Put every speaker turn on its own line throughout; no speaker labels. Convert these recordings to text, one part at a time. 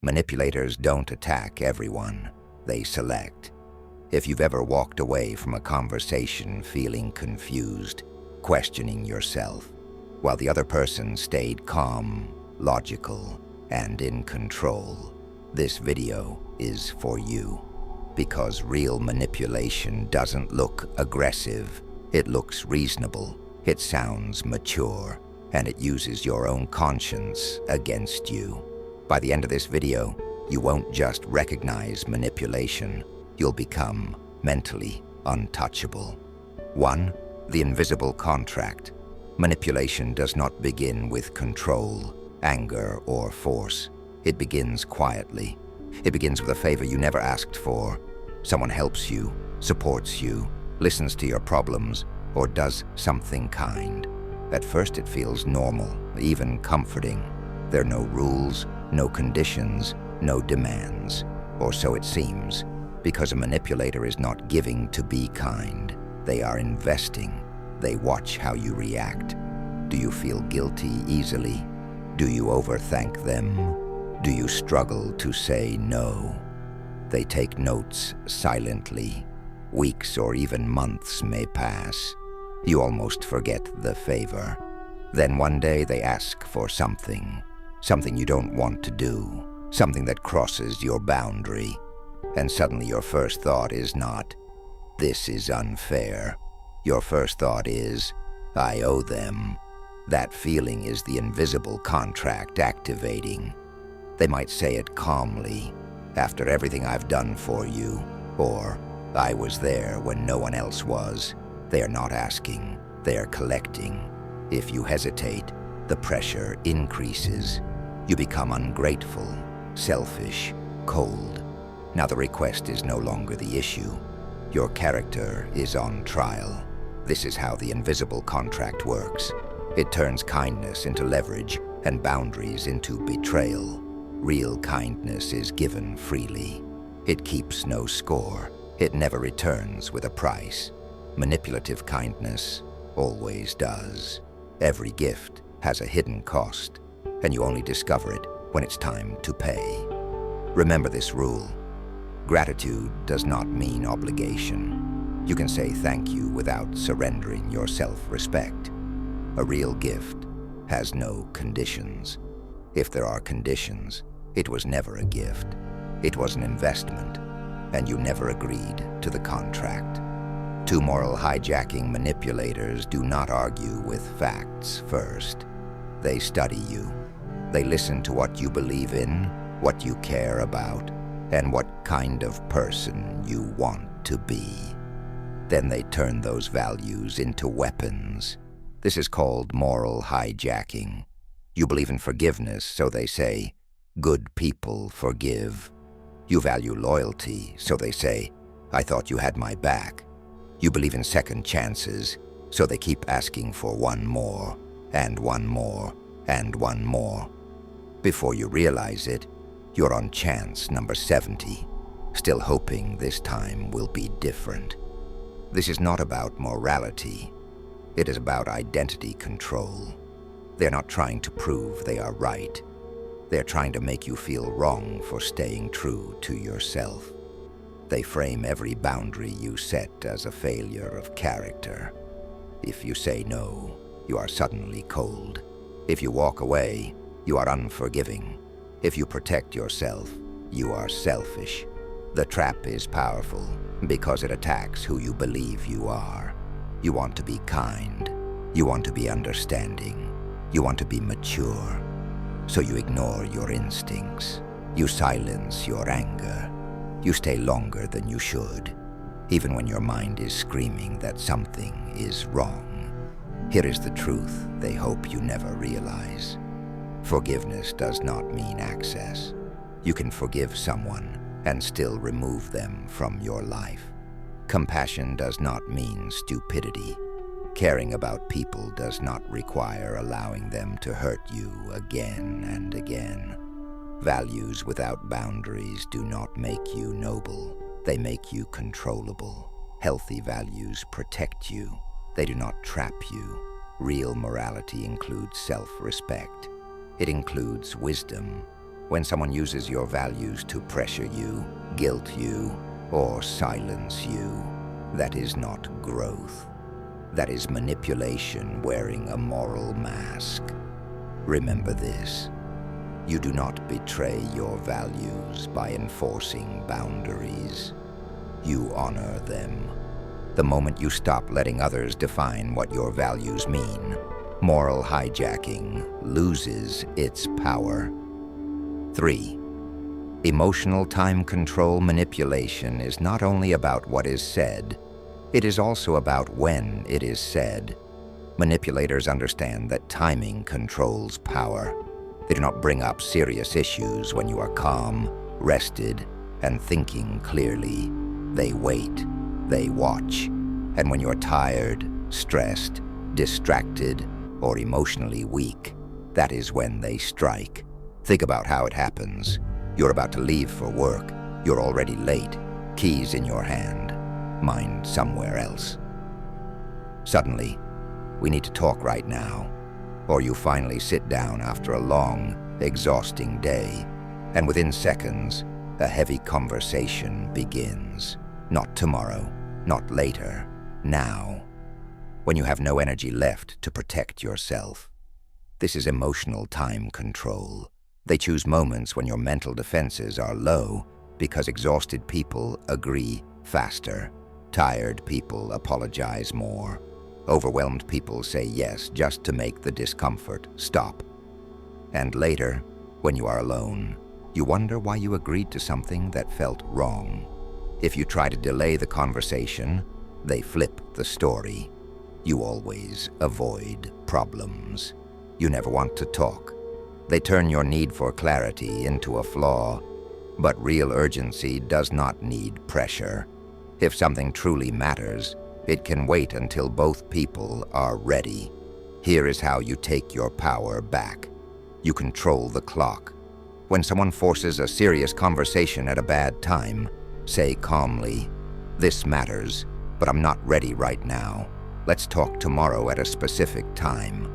Manipulators don't attack everyone, they select. If you've ever walked away from a conversation feeling confused, questioning yourself, while the other person stayed calm, logical, and in control, this video is for you. Because real manipulation doesn't look aggressive, it looks reasonable, it sounds mature, and it uses your own conscience against you. By the end of this video, you won't just recognize manipulation, you'll become mentally untouchable. 1. The invisible contract. Manipulation does not begin with control, anger, or force. It begins quietly. It begins with a favor you never asked for. Someone helps you, supports you, listens to your problems, or does something kind. At first it feels normal, even comforting. There are no rules, no conditions, no demands. Or so it seems, because a manipulator is not giving to be kind. They are investing. They watch how you react. Do you feel guilty easily? Do you overthink them? Do you struggle to say no? They take notes silently. Weeks or even months may pass. You almost forget the favor. Then one day they ask for something you don't want to do, something that crosses your boundary. And suddenly your first thought is not, "This is unfair." Your first thought is, "I owe them." That feeling is the invisible contract activating. They might say it calmly, "After everything I've done for you," or "I was there when no one else was." They are not asking, they are collecting. If you hesitate, the pressure increases. You become ungrateful, selfish, cold. Now the request is no longer the issue. Your character is on trial. This is how the invisible contract works. It turns kindness into leverage and boundaries into betrayal. Real kindness is given freely. It keeps no score. It never returns with a price. Manipulative kindness always does. Every gift has a hidden cost, and you only discover it when it's time to pay. Remember this rule. Gratitude does not mean obligation. You can say thank you without surrendering your self-respect. A real gift has no conditions. If there are conditions, it was never a gift. It was an investment, and you never agreed to the contract. Two moral hijacking manipulators do not argue with facts first. They study you. They listen to what you believe in, what you care about, and what kind of person you want to be. Then they turn those values into weapons. This is called moral hijacking. You believe in forgiveness, so they say, "Good people forgive." You value loyalty, so they say, "I thought you had my back." You believe in second chances, so they keep asking for one more, and one more, and one more. Before you realize it, you're on chance number 70, still hoping this time will be different. This is not about morality. It is about identity control. They're not trying to prove they are right. They're trying to make you feel wrong for staying true to yourself. They frame every boundary you set as a failure of character. If you say no, you are suddenly cold. If you walk away, you are unforgiving. If you protect yourself, you are selfish. The trap is powerful because it attacks who you believe you are. You want to be kind. You want to be understanding. You want to be mature. So you ignore your instincts. You silence your anger. You stay longer than you should, even when your mind is screaming that something is wrong. Here is the truth they hope you never realize. Forgiveness does not mean access. You can forgive someone and still remove them from your life. Compassion does not mean stupidity. Caring about people does not require allowing them to hurt you again and again. Values without boundaries do not make you noble. They make you controllable. Healthy values protect you. They do not trap you. Real morality includes self-respect. It includes wisdom. When someone uses your values to pressure you, guilt you, or silence you, that is not growth. That is manipulation wearing a moral mask. Remember this. You do not betray your values by enforcing boundaries. You honor them. The moment you stop letting others define what your values mean, moral hijacking loses its power. 3. Emotional time control manipulation is not only about what is said, it is also about when it is said. Manipulators understand that timing controls power. They do not bring up serious issues when you are calm, rested, and thinking clearly. They wait, they watch, and when you're tired, stressed, distracted, or emotionally weak, that is when they strike. Think about how it happens. You're about to leave for work. You're already late. Keys in your hand. Mind somewhere else. Suddenly, we need to talk right now. Or you finally sit down after a long, exhausting day, and within seconds, a heavy conversation begins. Not tomorrow, not later, now. When you have no energy left to protect yourself. This is emotional time control. They choose moments when your mental defenses are low because exhausted people agree faster. Tired people apologize more. Overwhelmed people say yes just to make the discomfort stop. And later, when you are alone, you wonder why you agreed to something that felt wrong. If you try to delay the conversation, they flip the story. You always avoid problems. You never want to talk. They turn your need for clarity into a flaw. But real urgency does not need pressure. If something truly matters, it can wait until both people are ready. Here is how you take your power back. You control the clock. When someone forces a serious conversation at a bad time, say calmly, "This matters, but I'm not ready right now. Let's talk tomorrow at a specific time."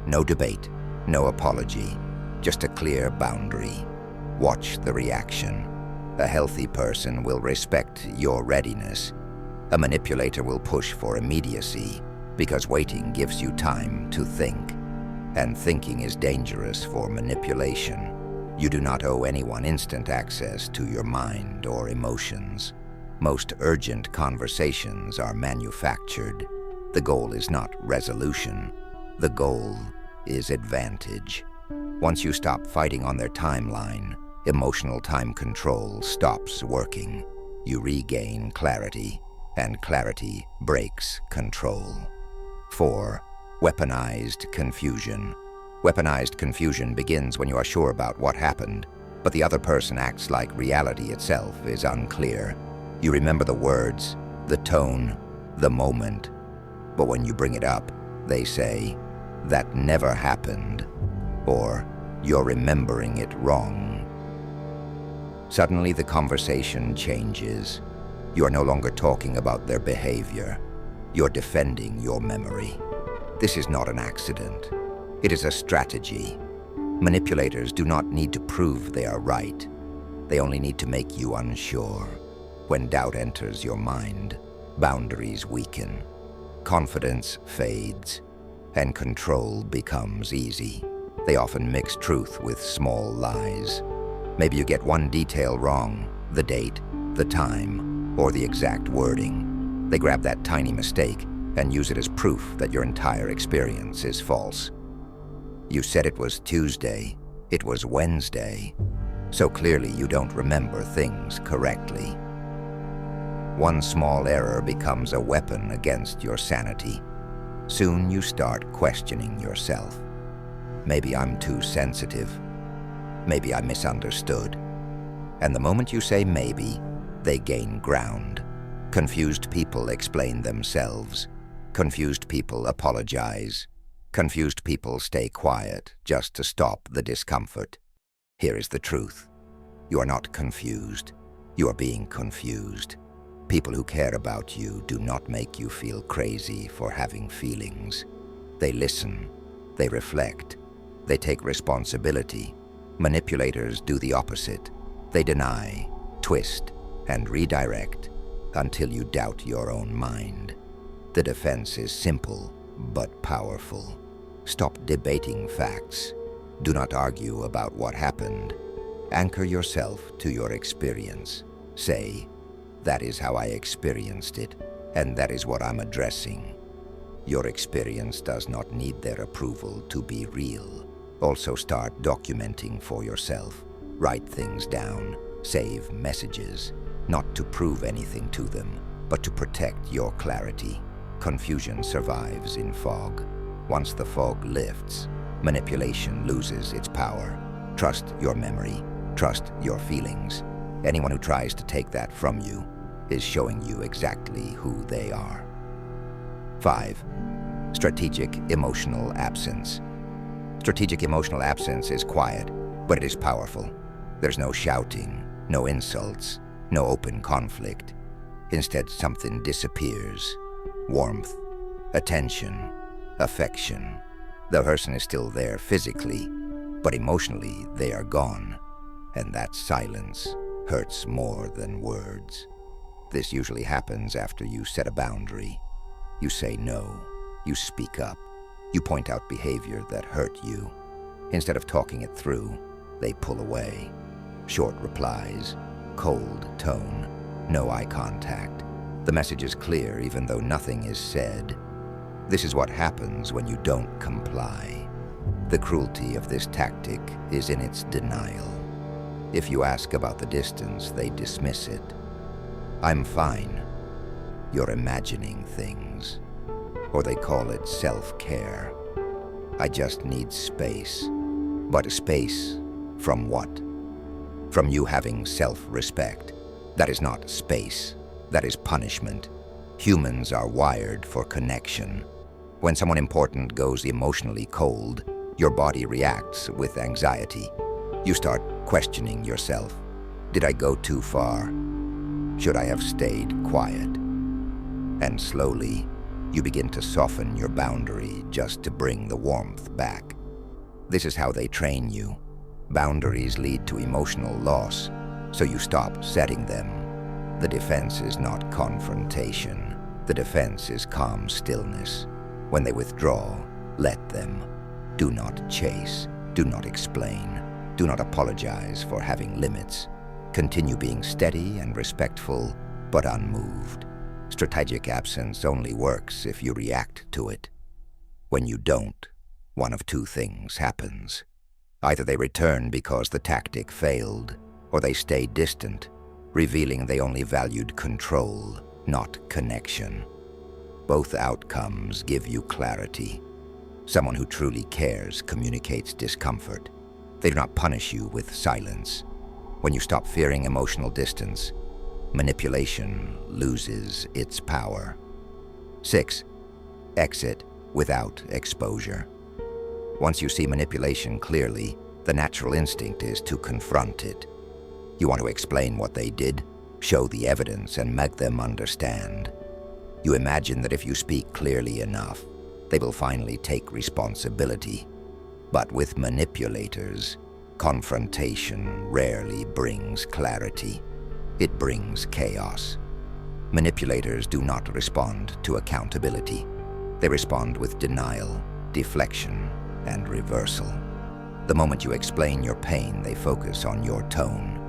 No debate, no apology, just a clear boundary. Watch the reaction. A healthy person will respect your readiness. A manipulator will push for immediacy because waiting gives you time to think. And thinking is dangerous for manipulation. You do not owe anyone instant access to your mind or emotions. Most urgent conversations are manufactured. The goal is not resolution. The goal is advantage. Once you stop fighting on their timeline, emotional time control stops working. You regain clarity, and clarity breaks control. 4. Weaponized confusion. Weaponized confusion begins when you are sure about what happened, but the other person acts like reality itself is unclear. You remember the words, the tone, the moment, but when you bring it up, they say, "That never happened," or "You're remembering it wrong." Suddenly the conversation changes. You are no longer talking about their behavior. You're defending your memory. This is not an accident. It is a strategy. Manipulators do not need to prove they are right. They only need to make you unsure. When doubt enters your mind, boundaries weaken, confidence fades, and control becomes easy. They often mix truth with small lies. Maybe you get one detail wrong, the date, the time, or the exact wording. They grab that tiny mistake and use it as proof that your entire experience is false. You said it was Tuesday, it was Wednesday, so clearly you don't remember things correctly. One small error becomes a weapon against your sanity. Soon you start questioning yourself. Maybe I'm too sensitive. Maybe I misunderstood. And the moment you say maybe, they gain ground. Confused people explain themselves. Confused people apologize. Confused people stay quiet just to stop the discomfort. Here is the truth. You are not confused. You are being confused. People who care about you do not make you feel crazy for having feelings. They listen. They reflect. They take responsibility. Manipulators do the opposite. They deny, twist, and redirect until you doubt your own mind. The defense is simple but powerful. Stop debating facts. Do not argue about what happened. Anchor yourself to your experience. Say, "That is how I experienced it, and that is what I'm addressing." Your experience does not need their approval to be real. Also start documenting for yourself. Write things down. Save messages. Not to prove anything to them, but to protect your clarity. Confusion survives in fog. Once the fog lifts, manipulation loses its power. Trust your memory. Trust your feelings. Anyone who tries to take that from you is showing you exactly who they are. 5. Strategic emotional absence. Strategic emotional absence is quiet, but it is powerful. There's no shouting, no insults, no open conflict. Instead, something disappears. Warmth, attention, affection. The person is still there physically, but emotionally they are gone. And that silence hurts more than words. This usually happens after you set a boundary. You say no. You speak up. You point out behavior that hurt you. Instead of talking it through, they pull away. Short replies, cold tone, no eye contact. The message is clear even though nothing is said. This is what happens when you don't comply. The cruelty of this tactic is in its denial. If you ask about the distance, they dismiss it. "I'm fine. You're imagining things." Or they call it self-care. "I just need space." But space from what? From you having self-respect. That is not space. That is punishment. Humans are wired for connection. When someone important goes emotionally cold, your body reacts with anxiety. You start questioning yourself. Did I go too far? Should I have stayed quiet? And slowly, you begin to soften your boundary just to bring the warmth back. This is how they train you. Boundaries lead to emotional loss, so you stop setting them. The defense is not confrontation. The defense is calm stillness. When they withdraw, let them. Do not chase. Do not explain. Do not apologize for having limits. Continue being steady and respectful, but unmoved. Strategic absence only works if you react to it. When you don't, one of two things happens. Either they return because the tactic failed, or they stay distant, revealing they only valued control, not connection. Both outcomes give you clarity. Someone who truly cares communicates discomfort. They do not punish you with silence. When you stop fearing emotional distance, manipulation loses its power. 6. Exit without exposure. Once you see manipulation clearly, the natural instinct is to confront it. You want to explain what they did, show the evidence, and make them understand. You imagine that if you speak clearly enough, they will finally take responsibility. But with manipulators, confrontation rarely brings clarity. It brings chaos. Manipulators do not respond to accountability. They respond with denial, deflection, and reversal. The moment you explain your pain, they focus on your tone.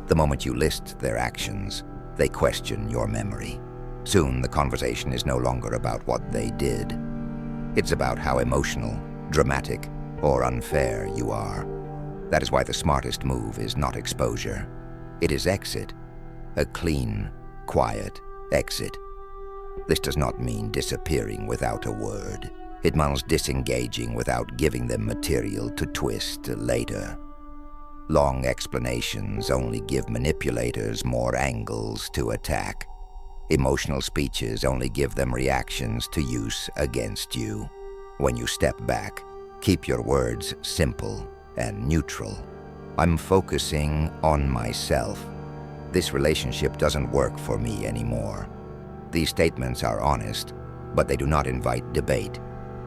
The moment you list their actions, they question your memory. Soon, the conversation is no longer about what they did. It's about how emotional, dramatic, or unfair you are. That is why the smartest move is not exposure. It is exit. A clean, quiet exit. This does not mean disappearing without a word. It means disengaging without giving them material to twist later. Long explanations only give manipulators more angles to attack. Emotional speeches only give them reactions to use against you. When you step back, keep your words simple and neutral. I'm focusing on myself. This relationship doesn't work for me anymore. These statements are honest, but they do not invite debate.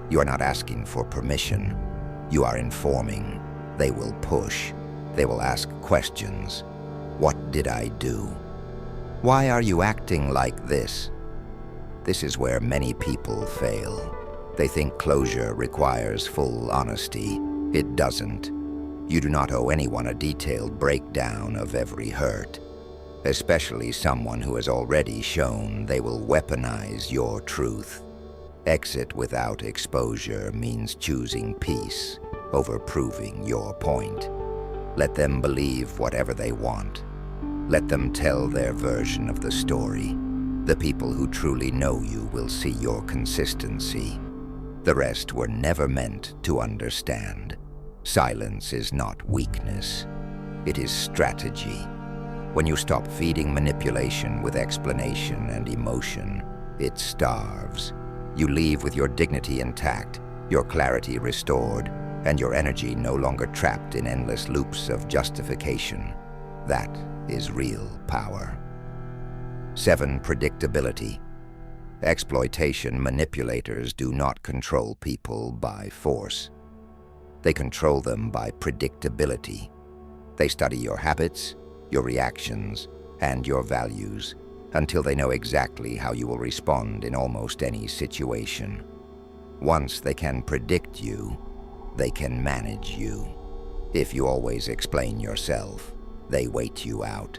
You are not asking for permission. You are informing. They will push. They will ask questions. What did I do? Why are you acting like this? This is where many people fail. They think closure requires full honesty. It doesn't. You do not owe anyone a detailed breakdown of every hurt, especially someone who has already shown they will weaponize your truth. Exit without exposure means choosing peace over proving your point. Let them believe whatever they want. Let them tell their version of the story. The people who truly know you will see your consistency. The rest were never meant to understand. Silence is not weakness. It is strategy. When you stop feeding manipulation with explanation and emotion, it starves. You leave with your dignity intact, your clarity restored, and your energy no longer trapped in endless loops of justification. That is real power. 7. Predictability. Exploitation manipulators do not control people by force. They control them by predictability. They study your habits, your reactions, and your values until they know exactly how you will respond in almost any situation. Once they can predict you, they can manage you. If you always explain yourself, they wait you out.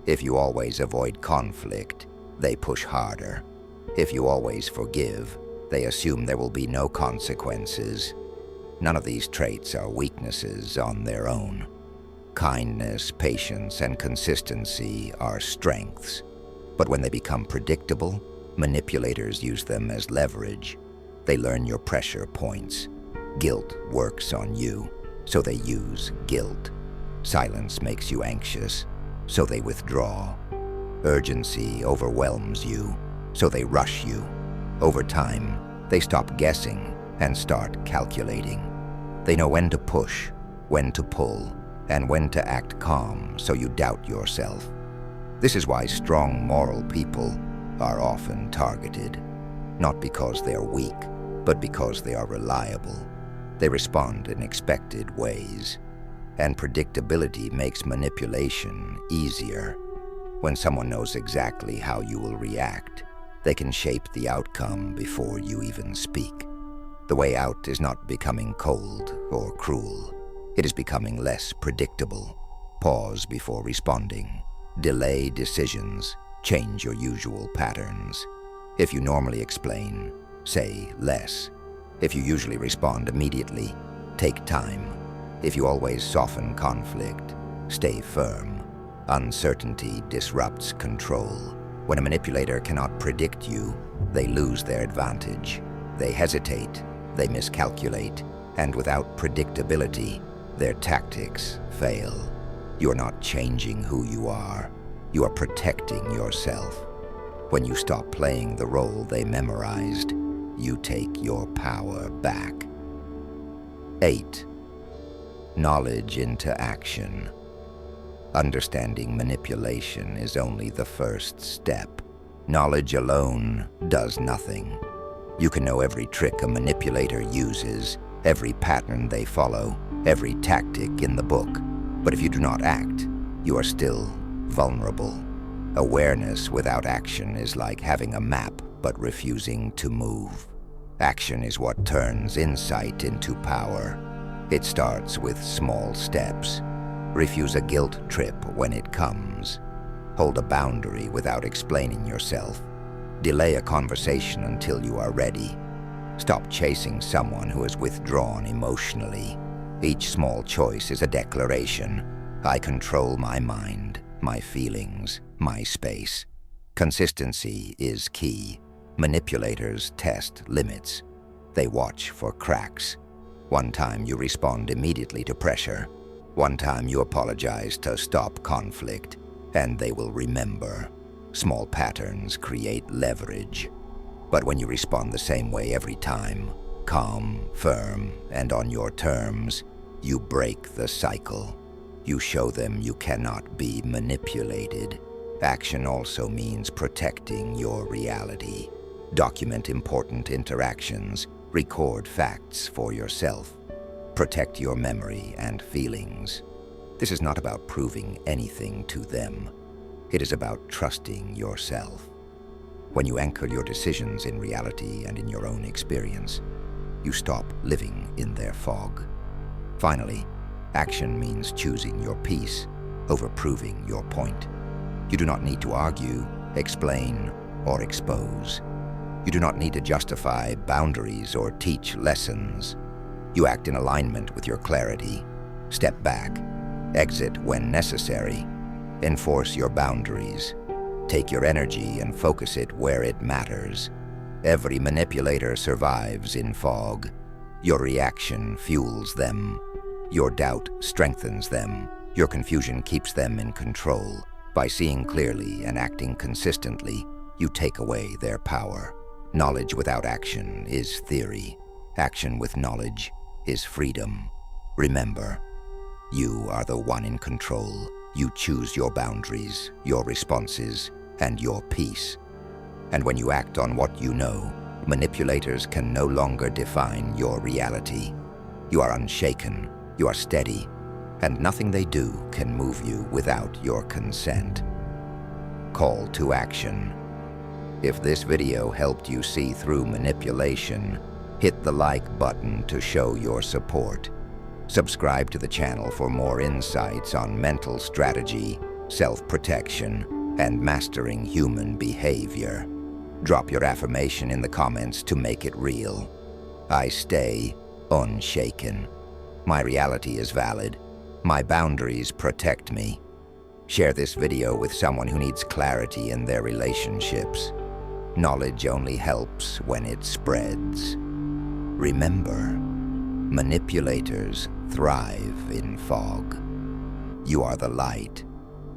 If you always avoid conflict, they push harder. If you always forgive, they assume there will be no consequences. None of these traits are weaknesses on their own. Kindness, patience, and consistency are strengths. But when they become predictable, manipulators use them as leverage. They learn your pressure points. Guilt works on you, so they use guilt. Silence makes you anxious, so they withdraw. Urgency overwhelms you, so they rush you. Over time, they stop guessing and start calculating. They know when to push, when to pull, and when to act calm so you doubt yourself. This is why strong moral people are often targeted, not because they are weak, but because they are reliable. They respond in expected ways, and predictability makes manipulation easier. When someone knows exactly how you will react, they can shape the outcome before you even speak. The way out is not becoming cold or cruel. It is becoming less predictable. Pause before responding. Delay decisions. Change your usual patterns. If you normally explain, say less. If you usually respond immediately, take time. If you always soften conflict, stay firm. Uncertainty disrupts control. When a manipulator cannot predict you, they lose their advantage. They hesitate, they miscalculate, and without predictability, their tactics fail. You are not changing who you are. You are protecting yourself. When you stop playing the role they memorized, you take your power back. 8. Knowledge into action. Understanding manipulation is only the first step. Knowledge alone does nothing. You can know every trick a manipulator uses, every pattern they follow, every tactic in the book. But if you do not act, you are still vulnerable. Awareness without action is like having a map but refusing to move. Action is what turns insight into power. It starts with small steps. Refuse a guilt trip when it comes. Hold a boundary without explaining yourself. Delay a conversation until you are ready. Stop chasing someone who has withdrawn emotionally. Each small choice is a declaration. I control my mind, my feelings, my space. Consistency is key. Manipulators test limits. They watch for cracks. One time you respond immediately to pressure. One time you apologize to stop conflict, and they will remember. Small patterns create leverage. But when you respond the same way every time, calm, firm, and on your terms, you break the cycle. You show them you cannot be manipulated. Action also means protecting your reality. Document important interactions. Record facts for yourself. Protect your memory and feelings. This is not about proving anything to them. It is about trusting yourself. When you anchor your decisions in reality and in your own experience, you stop living in their fog. Finally, action means choosing your peace over proving your point. You do not need to argue, explain, or expose. You do not need to justify boundaries or teach lessons. You act in alignment with your clarity. Step back, exit when necessary, enforce your boundaries. Take your energy and focus it where it matters. Every manipulator survives in fog. Your reaction fuels them. Your doubt strengthens them. Your confusion keeps them in control. By seeing clearly and acting consistently, you take away their power. Knowledge without action is theory. Action with knowledge is freedom. Remember, you are the one in control. You choose your boundaries, your responses, and your peace. And when you act on what you know, manipulators can no longer define your reality. You are unshaken, you are steady, and nothing they do can move you without your consent. Call to action. If this video helped you see through manipulation, hit the like button to show your support. Subscribe to the channel for more insights on mental strategy, self-protection, and mastering human behavior. Drop your affirmation in the comments to make it real. I stay unshaken. My reality is valid. My boundaries protect me. Share this video with someone who needs clarity in their relationships. Knowledge only helps when it spreads. Remember, manipulators thrive in fog. You are the light.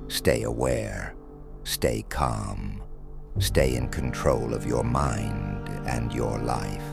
Stay aware. Stay calm. Stay in control of your mind and your life.